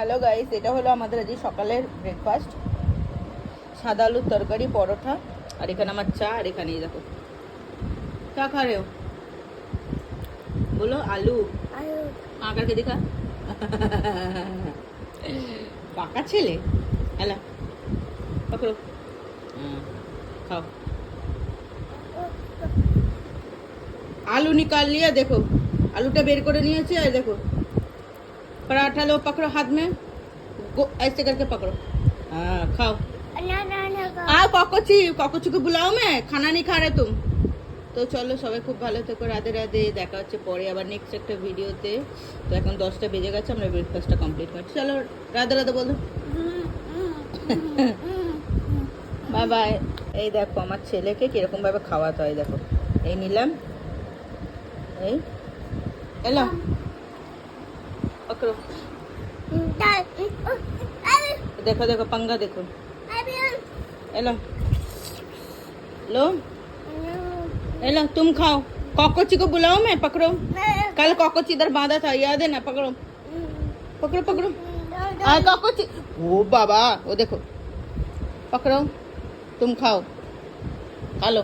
Hello guys, এটা হলো আমাদের আজ সকালের ব্রেকফাস্ট। সাদা আলুর তরকারি, পরোটা, আর এখানে আমার চা। আর এখানে এই দেখো क्या खा रहे हो? बोलो आलू। हाँ करके दिखा। पाका छेले हेला पकड़ो। खाओ। आलू निकाल लिया, देखो आलूटा बेर करे निয়েছে। আর देखो पराठा लो, पकड़ो हाथ में, ऐसे करके पकड़ो। हाँ खाओ। हाँ कॉकोची, कॉकोची को बुलाओ, मैं खाना नहीं खा रहे तुम। তো চলো সবাই খুব ভালো থেকো, রাধে রাধে। দেখা হচ্ছে পরে আবার নেক্সট একটা ভিডিওতে। তো এখন 10টা বেজে গেছে, আমরা ব্রেকফাস্টটা কমপ্লিট করছি। চলো রাধে রাধে বলো, বাই বাই। এই দেখো আমার ছেলেকে কিরকম ভাবে খাওয়াতে হয়, দেখো এই নিলাম, এই এলো পকড়ো। देखो देखो पंगा देखो, एलो लो एलो तुम खाओ। कॉकोची को बुलाओ, मैं पकड़ो। कल कॉकोची इधर बांधा था, याद है ना? पकड़ो पकड़ो पकड़ो। आ कॉकोची, ओ बाबा, वो देखो पकड़ो, तुम खाओ, खा लो।